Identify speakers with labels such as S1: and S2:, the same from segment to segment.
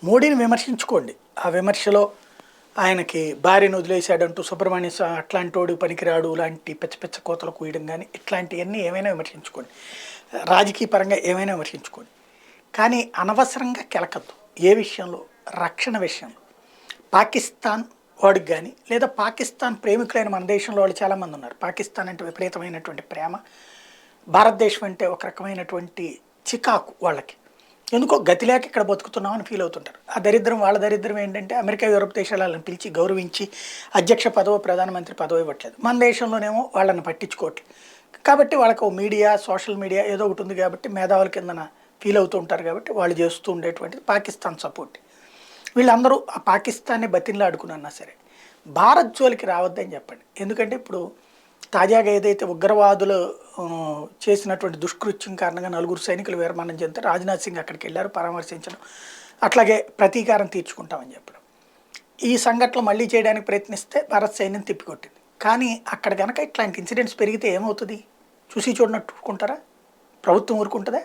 S1: మోడీని విమర్శించుకోండి. ఆ విమర్శలో ఆయనకి భార్యను వదిలేశాడంటూ సుబ్రహ్మణ్య అట్లాంటోడు పనికిరాడు లాంటి పిచ్చ పిచ్చ కోతలు కూయడం కానీ ఇట్లాంటివన్నీ ఏమైనా విమర్శించుకోండి. రాజకీయ పరంగా ఏమైనా విమర్శించుకోండి. కానీ అనవసరంగా కెలకద్దు. ఏ విషయంలో? రక్షణ విషయంలో. పాకిస్తాన్ వాడికి కానీ లేదా పాకిస్తాన్ ప్రేమికులైన మన దేశంలో వాళ్ళు చాలామంది ఉన్నారు. పాకిస్తాన్ అంటే విపరీతమైనటువంటి ప్రేమ, భారతదేశం అంటే ఒక రకమైనటువంటి చికాకు వాళ్ళకి. ఎందుకో గతి లేక ఇక్కడ బతుకుతున్నామని ఫీల్ అవుతుంటారు. ఆ దరిద్రం వాళ్ళ దరిద్రం ఏంటంటే అమెరికా, యూరప్ దేశాలను పిలిచి గౌరవించి అధ్యక్ష పదవి, ప్రధానమంత్రి పదవి ఇవ్వట్లేదు. మన దేశంలోనేమో వాళ్ళని పట్టించుకోవట్లేదు. కాబట్టి వాళ్ళకు మీడియా, సోషల్ మీడియా ఏదో ఒకటి ఉంది కాబట్టి మేధావుల కిందన ఫీల్ అవుతూ ఉంటారు కాబట్టి వాళ్ళు చేస్తూ ఉండేటువంటిది పాకిస్తాన్ సపోర్ట్. వీళ్ళందరూ ఆ పాకిస్తాన్ని బతిన్లాడుకున్నా సరే భారత్ జోలికి రావద్దని చెప్పండి. ఎందుకంటే ఇప్పుడు తాజాగా ఏదైతే ఉగ్రవాదులు చేసినటువంటి దుష్కృత్యం కారణంగా 4 సైనికులు వీరమరణం చెందితే రాజ్నాథ్ సింగ్ అక్కడికి వెళ్ళారు పరామర్శించడం, అట్లాగే ప్రతీకారం తీర్చుకుంటామని చెప్పడం. ఈ సంఘటనలు మళ్ళీ చేయడానికి ప్రయత్నిస్తే భారత సైన్యం తిప్పికొట్టింది. కానీ అక్కడ కనుక ఇట్లాంటి ఇన్సిడెంట్స్ పెరిగితే ఏమవుతుంది? చూసి చూడనట్టు ఊరుకుంటారా? ప్రభుత్వం ఊరుకుంటుందా?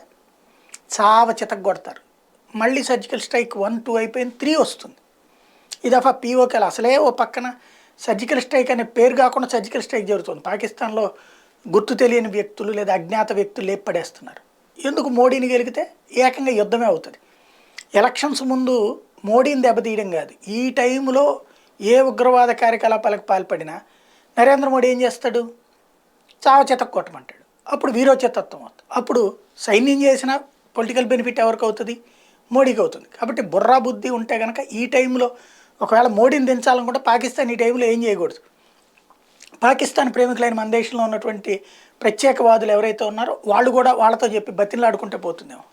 S1: చావ చితగ్గొడతారు. మళ్ళీ సర్జికల్ స్ట్రైక్ 1, 2 అయిపోయింది, 3 వస్తుంది. ఈ దఫా పీఓకేలు అసలే ఓ పక్కన సర్జికల్ స్ట్రైక్ అనే పేరు కాకుండా సర్జికల్ స్ట్రైక్ జరుగుతుంది. పాకిస్తాన్లో గుర్తు తెలియని వ్యక్తులు లేదా అజ్ఞాత వ్యక్తులు లేపడేస్తున్నారు. ఎందుకు? మోడీని గెలిగితే ఏకంగా యుద్ధమే అవుతుంది. ఎలక్షన్స్ ముందు మోడీని దెబ్బతీయడం కాదు, ఈ టైంలో ఏ ఉగ్రవాద కార్యకలాపాలకు పాల్పడినా నరేంద్ర మోడీ ఏం చేస్తాడు? చావ చితక్కొట్టమంటాడు. అప్పుడు వీరోచితత్వం అవుతుంది. అప్పుడు సైన్యం చేసిన పొలిటికల్ బెనిఫిట్ ఎవరికి అవుతుంది? మోడీకి అవుతుంది. కాబట్టి బుర్రా బుద్ధి ఉంటే కనుక ఈ టైంలో ఒకవేళ మోడీని దించాలనుకుంటే పాకిస్తాన్ ఈ టైంలో ఏం చేయకూడదు. పాకిస్తాన్ ప్రేమికులైన మన దేశంలో ఉన్నటువంటి ప్రత్యేకవాదులు ఎవరైతే ఉన్నారో వాళ్ళు కూడా వాళ్ళతో చెప్పి బతిలాడుకుంటే పోతుందేమో.